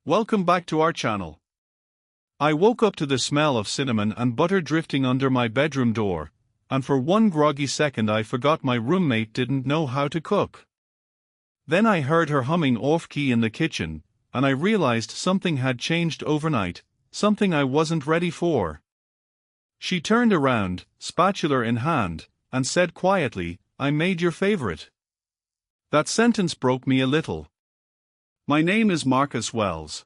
Welcome back to our channel. I woke up to the smell of cinnamon and butter drifting under my bedroom door, and for one groggy second I forgot my roommate didn't know how to cook. Then I heard her humming off-key in the kitchen, and I realized something had changed overnight, something I wasn't ready for. She turned around, spatula in hand, and said quietly, "I made your favorite." That sentence broke me a little. My name is Marcus Wells.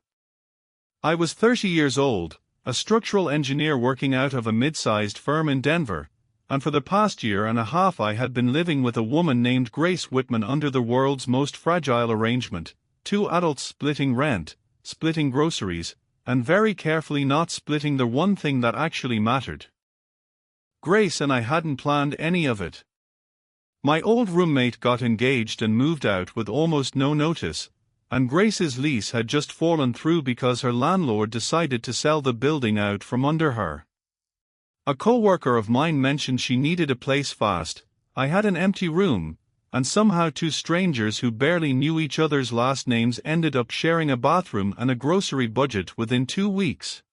I was 30 years old, a structural engineer working out of a mid-sized firm in Denver, and for the past year and a half I had been living with a woman named Grace Whitman under the world's most fragile arrangement, two adults splitting rent, splitting groceries, and very carefully not splitting the one thing that actually mattered. Grace and I hadn't planned any of it. My old roommate got engaged and moved out with almost no notice, and Grace's lease had just fallen through because her landlord decided to sell the building out from under her. A co-worker of mine mentioned she needed a place fast. I had an empty room, and somehow two strangers who barely knew each other's last names ended up sharing a bathroom and a grocery budget within 2 weeks.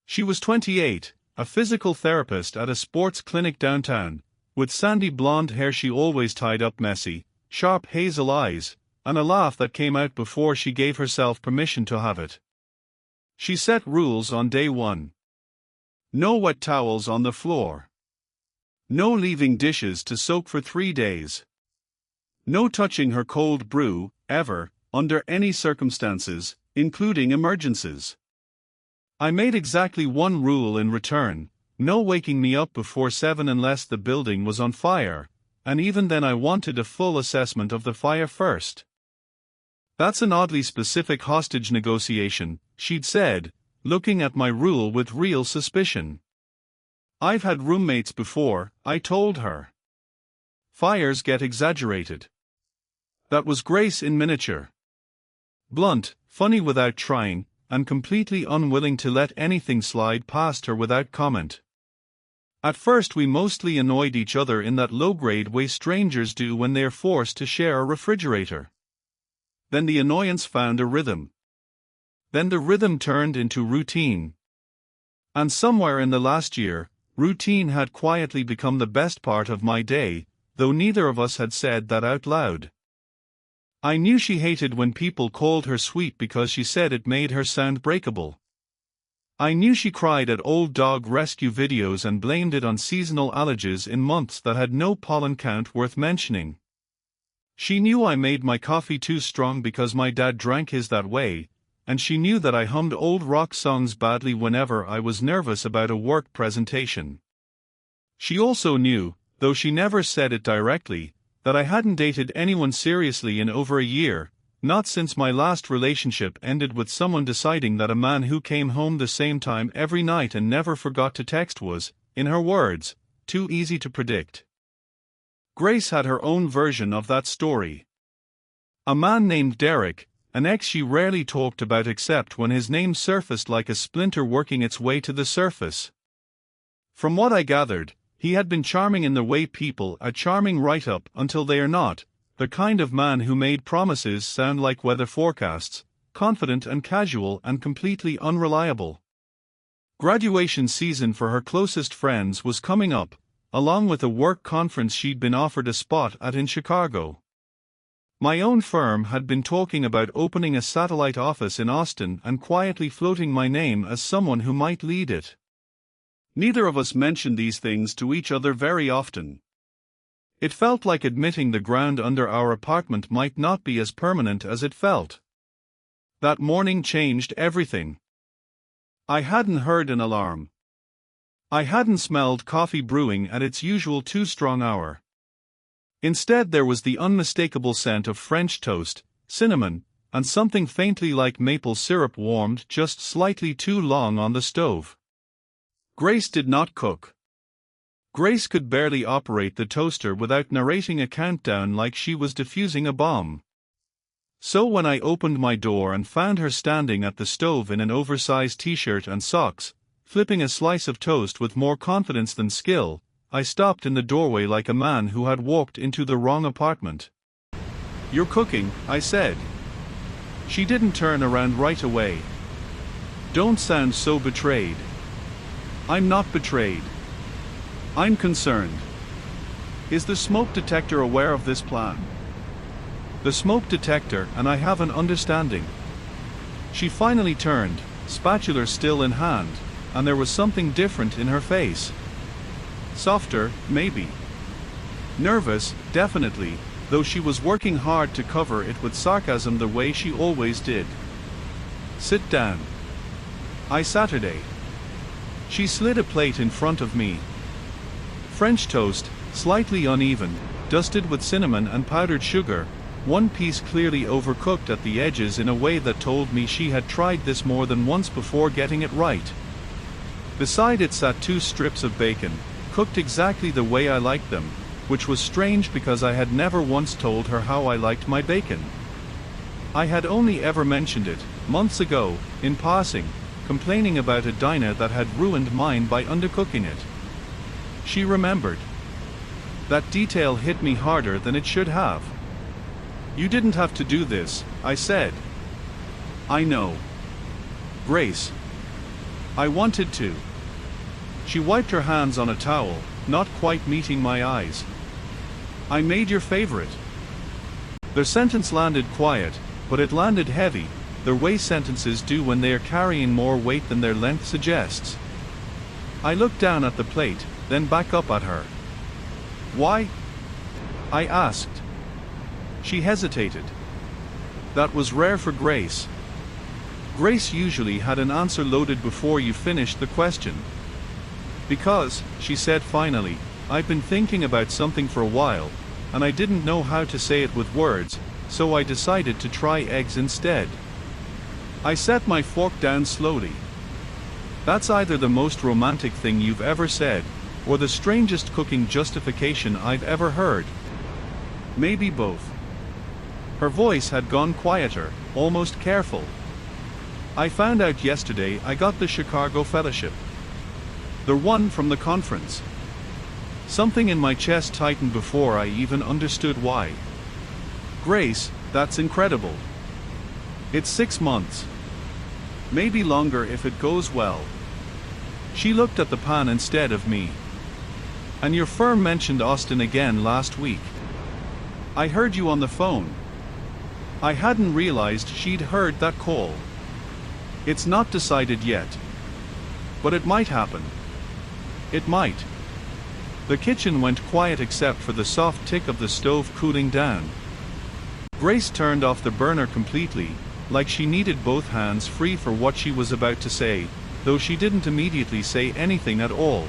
She was 28, a physical therapist at a sports clinic downtown, with sandy blonde hair she always tied up messy, sharp hazel eyes, and a laugh that came out before she gave herself permission to have it. She set rules on day one. No wet towels on the floor. No leaving dishes to soak for 3 days. No touching her cold brew, ever, under any circumstances, including emergencies. I made exactly one rule in return: no waking me up before 7 unless the building was on fire, and even then I wanted a full assessment of the fire first. "That's an oddly specific hostage negotiation," she'd said, looking at my rule with real suspicion. "I've had roommates before," I told her. "Fires get exaggerated." That was Grace in miniature. Blunt, funny without trying, and completely unwilling to let anything slide past her without comment. At first we mostly annoyed each other in that low-grade way strangers do when they're forced to share a refrigerator. Then the annoyance found a rhythm. Then the rhythm turned into routine. And somewhere in the last year, routine had quietly become the best part of my day, though neither of us had said that out loud. I knew she hated when people called her sweet because she said it made her sound breakable. I knew she cried at old dog rescue videos and blamed it on seasonal allergies in months that had no pollen count worth mentioning. She knew I made my coffee too strong because my dad drank his that way, and she knew that I hummed old rock songs badly whenever I was nervous about a work presentation. She also knew, though she never said it directly, that I hadn't dated anyone seriously in over a year, not since my last relationship ended with someone deciding that a man who came home the same time every night and never forgot to text was, in her words, too easy to predict. Grace had her own version of that story. A man named Derek, an ex she rarely talked about except when his name surfaced like a splinter working its way to the surface. From what I gathered, he had been charming in the way people are charming right up until they are not, the kind of man who made promises sound like weather forecasts, confident and casual and completely unreliable. Graduation season for her closest friends was coming up, along with a work conference she'd been offered a spot at in Chicago. My own firm had been talking about opening a satellite office in Austin and quietly floating my name as someone who might lead it. Neither of us mentioned these things to each other very often. It felt like admitting the ground under our apartment might not be as permanent as it felt. That morning changed everything. I hadn't heard an alarm. I hadn't smelled coffee brewing at its usual too-strong hour. Instead there was the unmistakable scent of French toast, cinnamon, and something faintly like maple syrup warmed just slightly too long on the stove. Grace did not cook. Grace could barely operate the toaster without narrating a countdown like she was defusing a bomb. So when I opened my door and found her standing at the stove in an oversized t-shirt and socks, flipping a slice of toast with more confidence than skill, I stopped in the doorway like a man who had walked into the wrong apartment. "You're cooking," I said. She didn't turn around right away. Don't sound so betrayed. I'm not betrayed. I'm concerned. Is the smoke detector aware of this plan? The smoke detector and I have an understanding. She finally turned, spatula still in hand, and there was something different in her face. Softer, maybe. Nervous, definitely, though she was working hard to cover it with sarcasm the way she always did. Sit down. Saturday. She slid a plate in front of me. French toast, slightly uneven, dusted with cinnamon and powdered sugar, one piece clearly overcooked at the edges in a way that told me she had tried this more than once before getting it right. Beside it sat 2 strips of bacon, cooked exactly the way I liked them, which was strange because I had never once told her how I liked my bacon. I had only ever mentioned it, months ago, in passing, complaining about a diner that had ruined mine by undercooking it. She remembered. That detail hit me harder than it should have. You didn't have to do this, I said. I know. Grace. I wanted to. She wiped her hands on a towel, not quite meeting my eyes. I made your favorite. Their sentence landed quiet, but it landed heavy, the way sentences do when they are carrying more weight than their length suggests. I looked down at the plate, then back up at her. Why? I asked. She hesitated. That was rare for Grace. Grace usually had an answer loaded before you finished the question. Because, she said finally, I've been thinking about something for a while, and I didn't know how to say it with words, so I decided to try eggs instead. I set my fork down slowly. That's either the most romantic thing you've ever said, or the strangest cooking justification I've ever heard. Maybe both. Her voice had gone quieter, almost careful. I found out yesterday I got the Chicago Fellowship. The one from the conference. Something in my chest tightened before I even understood why. Grace, that's incredible. It's 6 months. Maybe longer if it goes well. She looked at the pan instead of me. And your firm mentioned Austin again last week. I heard you on the phone. I hadn't realized she'd heard that call. It's not decided yet. But it might happen. It might. The kitchen went quiet except for the soft tick of the stove cooling down. Grace turned off the burner completely, like she needed both hands free for what she was about to say, though she didn't immediately say anything at all.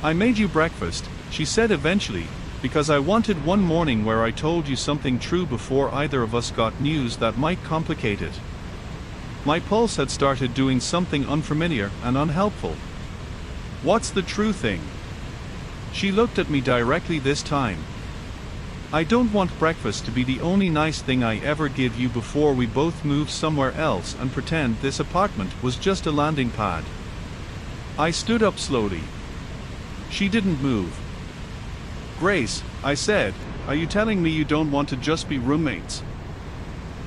I made you breakfast, she said eventually, because I wanted one morning where I told you something true before either of us got news that might complicate it. My pulse had started doing something unfamiliar and unhelpful. What's the true thing? She looked at me directly this time. I don't want breakfast to be the only nice thing I ever give you before we both move somewhere else and pretend this apartment was just a landing pad. I stood up slowly. She didn't move. Grace, I said, are you telling me you don't want to just be roommates?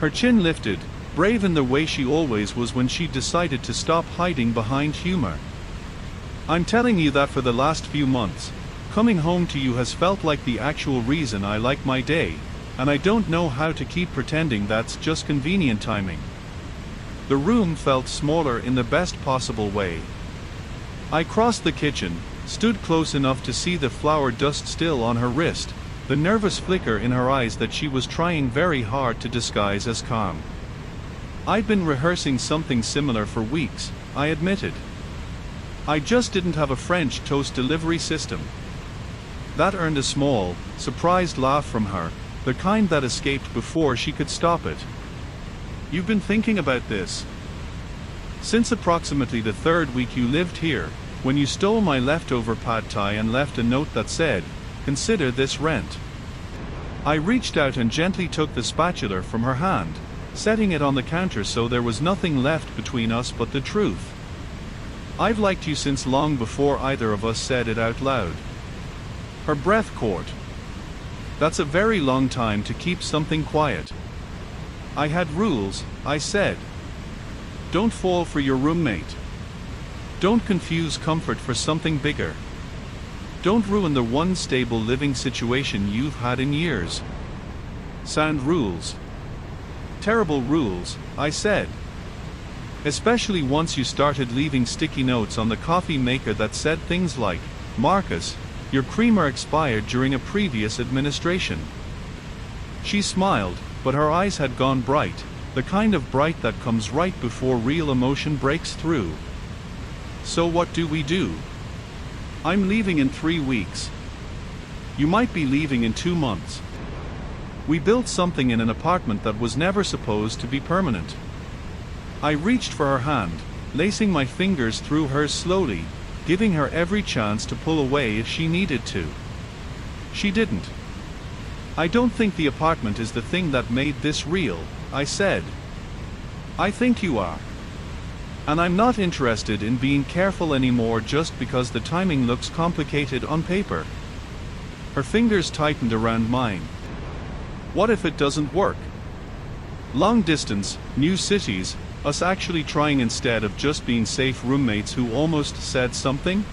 Her chin lifted, brave in the way she always was when she decided to stop hiding behind humor. I'm telling you that for the last few months, coming home to you has felt like the actual reason I like my day, and I don't know how to keep pretending that's just convenient timing. The room felt smaller in the best possible way. I crossed the kitchen, stood close enough to see the flour dust still on her wrist, the nervous flicker in her eyes that she was trying very hard to disguise as calm. I'd been rehearsing something similar for weeks, I admitted. I just didn't have a French toast delivery system. That earned a small, surprised laugh from her, the kind that escaped before she could stop it. You've been thinking about this since approximately the 3rd week you lived here, when you stole my leftover pad thai and left a note that said, "Consider this rent." I reached out and gently took the spatula from her hand, setting it on the counter so there was nothing left between us but the truth. I've liked you since long before either of us said it out loud. Her breath caught. That's a very long time to keep something quiet. I had rules, I said. Don't fall for your roommate. Don't confuse comfort for something bigger. Don't ruin the one stable living situation you've had in years. Sound rules. Terrible rules, I said. Especially once you started leaving sticky notes on the coffee maker that said things like, "Marcus, your creamer expired during a previous administration." She smiled, but her eyes had gone bright, the kind of bright that comes right before real emotion breaks through. "So what do we do?" "I'm leaving in 3 weeks. You might be leaving in 2 months. We built something in an apartment that was never supposed to be permanent." I reached for her hand, lacing my fingers through hers slowly, giving her every chance to pull away if she needed to. She didn't. "I don't think the apartment is the thing that made this real," I said. "I think you are. And I'm not interested in being careful anymore just because the timing looks complicated on paper." Her fingers tightened around mine. "What if it doesn't work? Long distance, new cities, us actually trying instead of just being safe roommates who almost said something?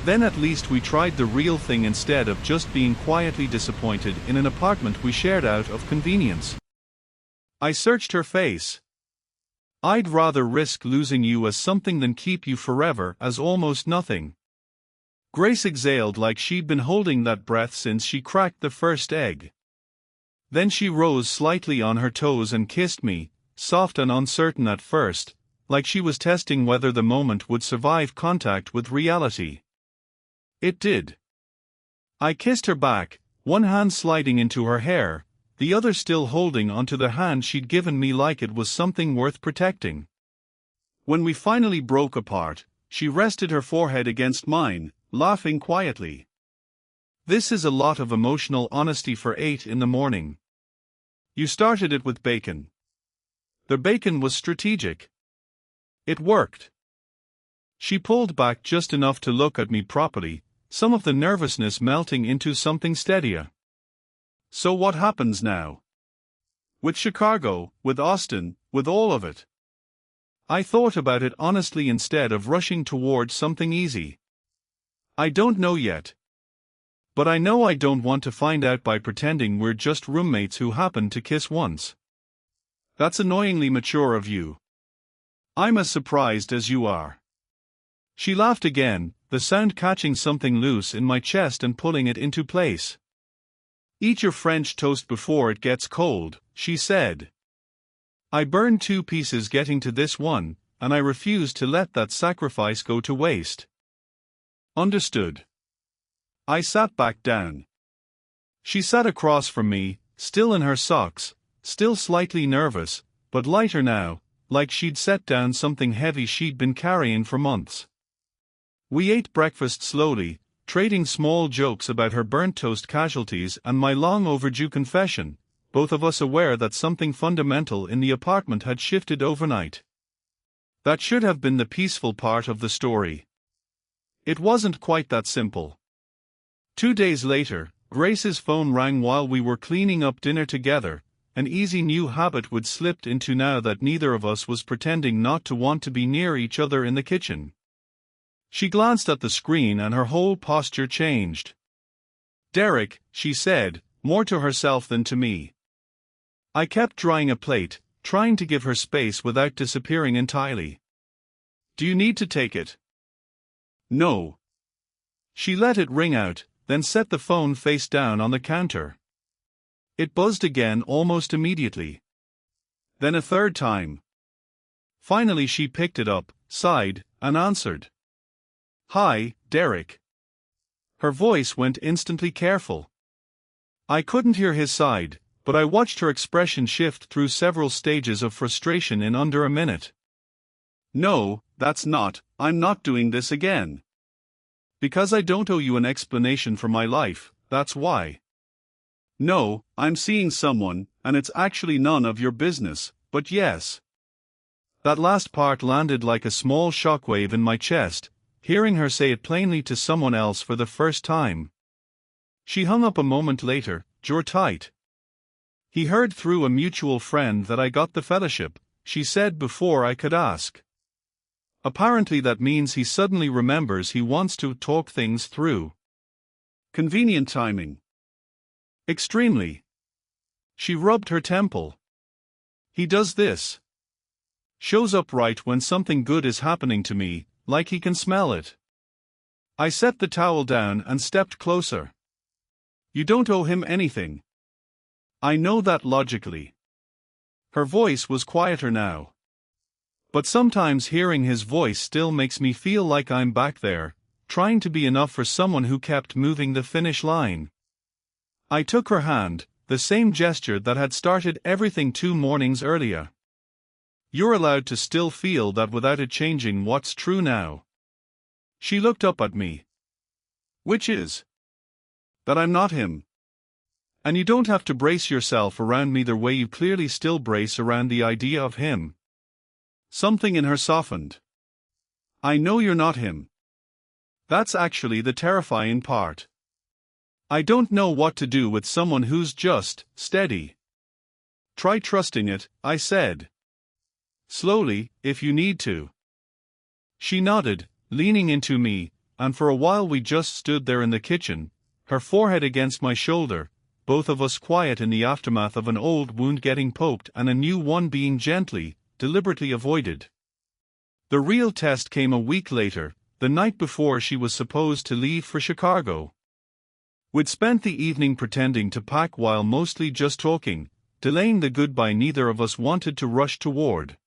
Then at least we tried the real thing instead of just being quietly disappointed in an apartment we shared out of convenience." I searched her face. "I'd rather risk losing you as something than keep you forever as almost nothing." Grace exhaled like she'd been holding that breath since she cracked the first egg. Then she rose slightly on her toes and kissed me, soft and uncertain at first, like she was testing whether the moment would survive contact with reality. It did. I kissed her back, one hand sliding into her hair, the other still holding onto the hand she'd given me like it was something worth protecting. When we finally broke apart, she rested her forehead against mine, laughing quietly. "This is a lot of emotional honesty for 8 in the morning. You started it with bacon." The bacon was strategic. It worked. She pulled back just enough to look at me properly, some of the nervousness melting into something steadier. "So what happens now? With Chicago, with Austin, with all of it?" I thought about it honestly instead of rushing towards something easy. "I don't know yet. But I know I don't want to find out by pretending we're just roommates who happened to kiss once. That's annoyingly mature of you. I'm as surprised as you are." She laughed again, the sound catching something loose in my chest and pulling it into place. "Eat your French toast before it gets cold," she said. I burned 2 pieces getting to this one, and I refused to let that sacrifice go to waste. "Understood." I sat back down. She sat across from me, still in her socks, still slightly nervous, but lighter now, like she'd set down something heavy she'd been carrying for months. We ate breakfast slowly, trading small jokes about her burnt toast casualties and my long overdue confession, both of us aware that something fundamental in the apartment had shifted overnight. That should have been the peaceful part of the story. It wasn't quite that simple. 2 days later, Grace's phone rang while we were cleaning up dinner together, an easy new habit we'd slipped into now that neither of us was pretending not to want to be near each other in the kitchen. She glanced at the screen and her whole posture changed. "Derek," she said, more to herself than to me. I kept drying a plate, trying to give her space without disappearing entirely. "Do you need to take it?" "No." She let it ring out, then set the phone face down on the counter. It buzzed again almost immediately. Then a third time. Finally she picked it up, sighed, and answered. "Hi, Derek." Her voice went instantly careful. I couldn't hear his side, but I watched her expression shift through several stages of frustration in under a minute. "No, that's not, I'm not doing this again. Because I don't owe you an explanation for my life, that's why. No, I'm seeing someone, and it's actually none of your business, but yes." That last part landed like a small shockwave in my chest, hearing her say it plainly to someone else for the first time. She hung up a moment later, jaw tight. He heard through a mutual friend that I got the fellowship, she said before I could ask. Apparently that means he suddenly remembers he wants to talk things through. Convenient timing. Extremely. She rubbed her temple. He does this. Shows up right when something good is happening to me, like he can smell it. I set the towel down and stepped closer. You don't owe him anything. I know that logically. Her voice was quieter now. But sometimes hearing his voice still makes me feel like I'm back there, trying to be enough for someone who kept moving the finish line. I took her hand, the same gesture that had started everything 2 mornings earlier. You're allowed to still feel that without it changing what's true now. She looked up at me. Which is? That I'm not him. And you don't have to brace yourself around me the way you clearly still brace around the idea of him. Something in her softened. I know you're not him. That's actually the terrifying part. I don't know what to do with someone who's just steady. Try trusting it, I said. Slowly, if you need to. She nodded, leaning into me, and for a while we just stood there in the kitchen, her forehead against my shoulder, both of us quiet in the aftermath of an old wound getting poked and a new one being gently, deliberately avoided. The real test came a week later, the night before she was supposed to leave for Chicago. We'd spent the evening pretending to pack while mostly just talking, delaying the goodbye neither of us wanted to rush toward.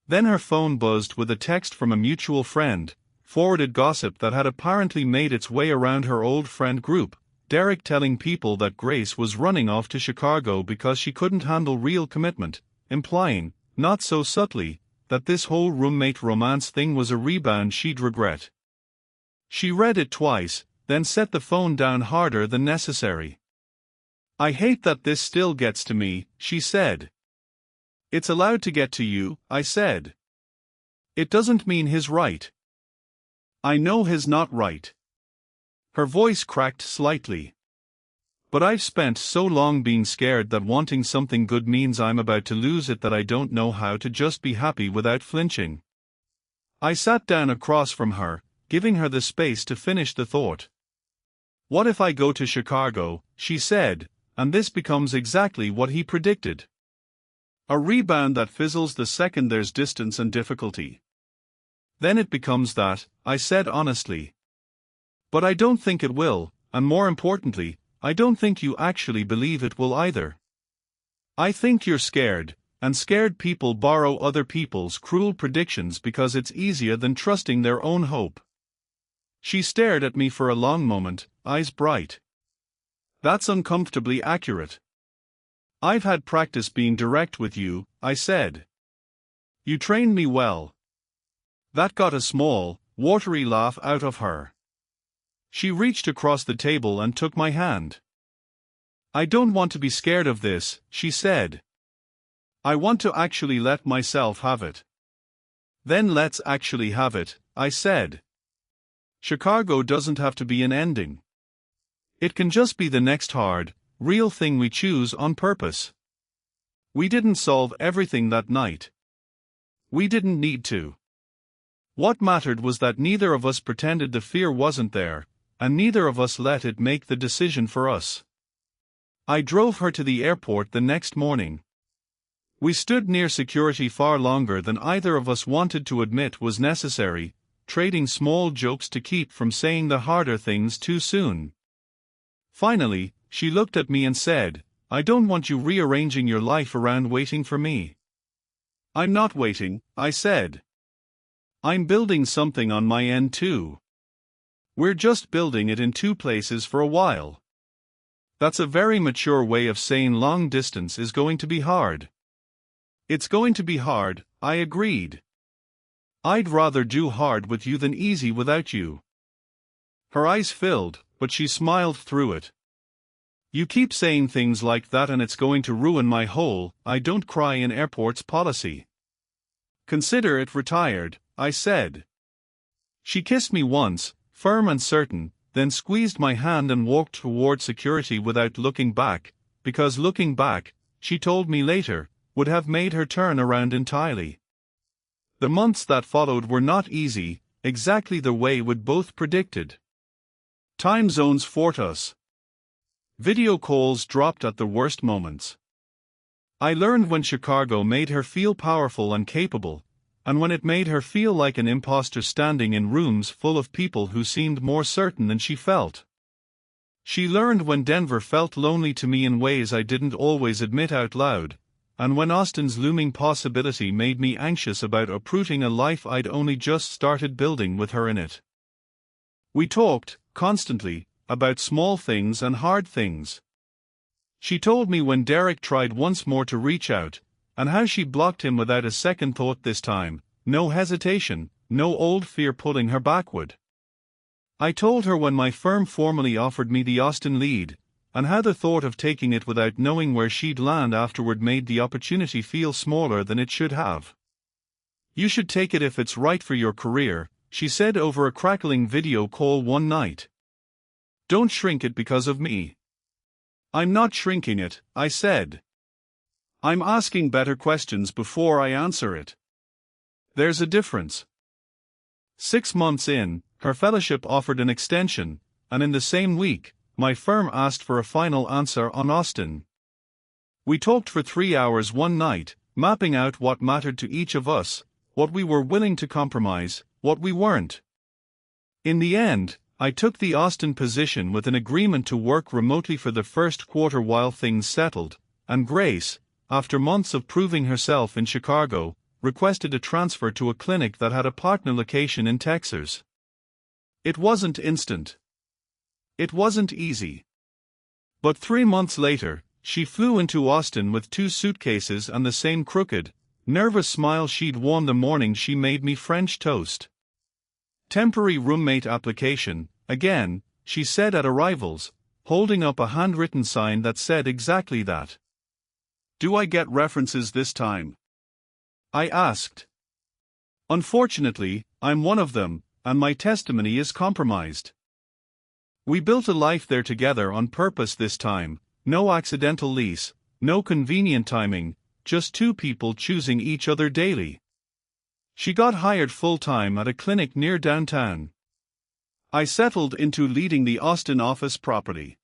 Then her phone buzzed with a text from a mutual friend, forwarded gossip that had apparently made its way around her old friend group, Derek telling people that Grace was running off to Chicago because she couldn't handle real commitment, implying, not so subtly, that this whole roommate romance thing was a rebound she'd regret. She read it twice, then set the phone down harder than necessary. I hate that this still gets to me, she said. It's allowed to get to you, I said. It doesn't mean he's right. I know he's not right. Her voice cracked slightly. But I've spent so long being scared that wanting something good means I'm about to lose it that I don't know how to just be happy without flinching. I sat down across from her, giving her the space to finish the thought. What if I go to Chicago, she said, and this becomes exactly what he predicted. A rebound that fizzles the second there's distance and difficulty. Then it becomes that, I said honestly. But I don't think it will, and more importantly, I don't think you actually believe it will either. I think you're scared, and scared people borrow other people's cruel predictions because it's easier than trusting their own hope. She stared at me for a long moment, eyes bright. That's uncomfortably accurate. I've had practice being direct with you, I said. You trained me well. That got a small, watery laugh out of her. She reached across the table and took my hand. I don't want to be scared of this, she said. I want to actually let myself have it. Then let's actually have it, I said. Chicago doesn't have to be an ending. It can just be the next hard, real thing we choose on purpose. We didn't solve everything that night. We didn't need to. What mattered was that neither of us pretended the fear wasn't there, and neither of us let it make the decision for us. I drove her to the airport the next morning. We stood near security far longer than either of us wanted to admit was necessary, trading small jokes to keep from saying the harder things too soon. Finally, she looked at me and said, I don't want you rearranging your life around waiting for me. I'm not waiting, I said. I'm building something on my end too. We're just building it in 2 places for a while. That's a very mature way of saying long distance is going to be hard. It's going to be hard, I agreed. I'd rather do hard with you than easy without you. Her eyes filled, but she smiled through it. You keep saying things like that and it's going to ruin my whole I don't cry in airports policy. Consider it retired, I said. She kissed me once, firm and certain, then squeezed my hand and walked toward security without looking back, because looking back she told me later, would have made her turn around entirely. The months that followed were not easy, exactly the way we'd both predicted. Time zones fought us. Video calls dropped at the worst moments. I learned when Chicago made her feel powerful and capable, and when it made her feel like an imposter standing in rooms full of people who seemed more certain than she felt. She learned when Denver felt lonely to me in ways I didn't always admit out loud, and when Austin's looming possibility made me anxious about uprooting a life I'd only just started building with her in it. We talked, constantly, about small things and hard things. She told me when Derek tried once more to reach out, and how she blocked him without a second thought this time, no hesitation, no old fear pulling her backward. I told her when my firm formally offered me the Austin lead, and how the thought of taking it without knowing where she'd land afterward made the opportunity feel smaller than it should have. "You should take it if it's right for your career," she said over a crackling video call one night. "Don't shrink it because of me." "I'm not shrinking it," I said. "I'm asking better questions before I answer it." There's a difference. 6 months in, her fellowship offered an extension, and in the same week, my firm asked for a final answer on Austin. We talked for 3 hours one night, mapping out what mattered to each of us, what we were willing to compromise, what we weren't. In the end, I took the Austin position with an agreement to work remotely for the first quarter while things settled, and Grace, after months of proving herself in Chicago, requested a transfer to a clinic that had a partner location in Texas. It wasn't instant. It wasn't easy. But 3 months later, she flew into Austin with 2 suitcases and the same crooked, nervous smile she'd worn the morning she made me French toast. "Temporary roommate application, again," she said at arrivals, holding up a handwritten sign that said exactly that. "Do I get references this time?" I asked. "Unfortunately, I'm one of them, and my testimony is compromised. We built a life there together on purpose this time, no accidental lease, no convenient timing, just 2 people choosing each other daily." She got hired full-time at a clinic near downtown. I settled into leading the Austin office properly.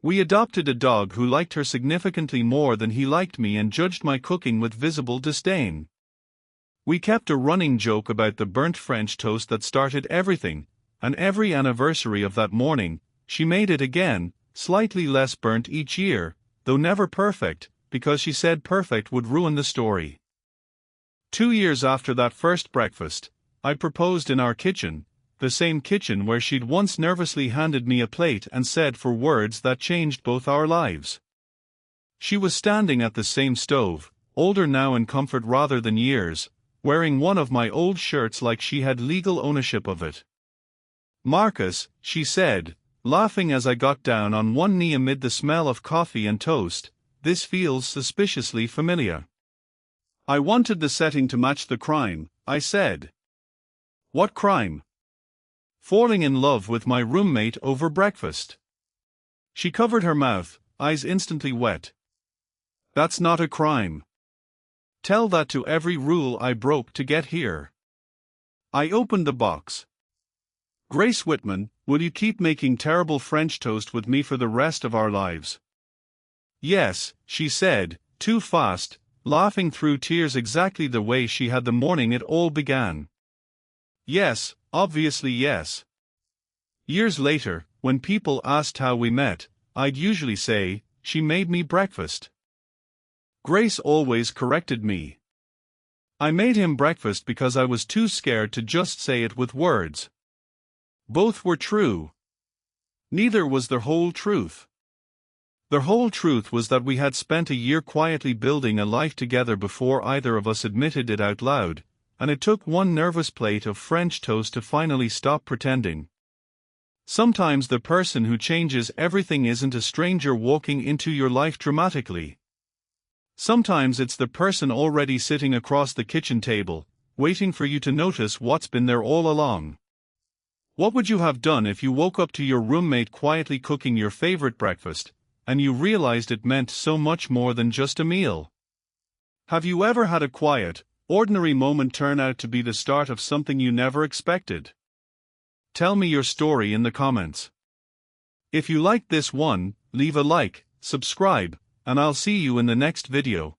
We adopted a dog who liked her significantly more than he liked me and judged my cooking with visible disdain. We kept a running joke about the burnt French toast that started everything, and every anniversary of that morning, she made it again, slightly less burnt each year, though never perfect, because she said perfect would ruin the story. 2 years after that first breakfast, I proposed in our kitchen, the same kitchen where she'd once nervously handed me a plate and said 4 words that changed both our lives. She was standing at the same stove, older now in comfort rather than years, wearing one of my old shirts like she had legal ownership of it. "Marcus," she said, laughing as I got down on one knee amid the smell of coffee and toast, "this feels suspiciously familiar." "I wanted the setting to match the crime," I said. "What crime?" "Falling in love with my roommate over breakfast." She covered her mouth, eyes instantly wet. "That's not a crime. Tell that to every rule I broke to get here." I opened the box. "Grace Whitman, will you keep making terrible French toast with me for the rest of our lives?" "Yes," she said, too fast, laughing through tears exactly the way she had the morning it all began. "Yes, obviously yes." Years later, when people asked how we met, I'd usually say, "She made me breakfast." Grace always corrected me. I made him breakfast because I was too scared to just say it with words. Both were true. Neither was the whole truth. The whole truth was that we had spent a year quietly building a life together before either of us admitted it out loud, and it took one nervous plate of French toast to finally stop pretending. Sometimes the person who changes everything isn't a stranger walking into your life dramatically. Sometimes it's the person already sitting across the kitchen table, waiting for you to notice what's been there all along. What would you have done if you woke up to your roommate quietly cooking your favorite breakfast, and you realized it meant so much more than just a meal. Have you ever had a quiet, ordinary moment turn out to be the start of something you never expected? Tell me your story in the comments. If you liked this one, leave a like, subscribe, and I'll see you in the next video.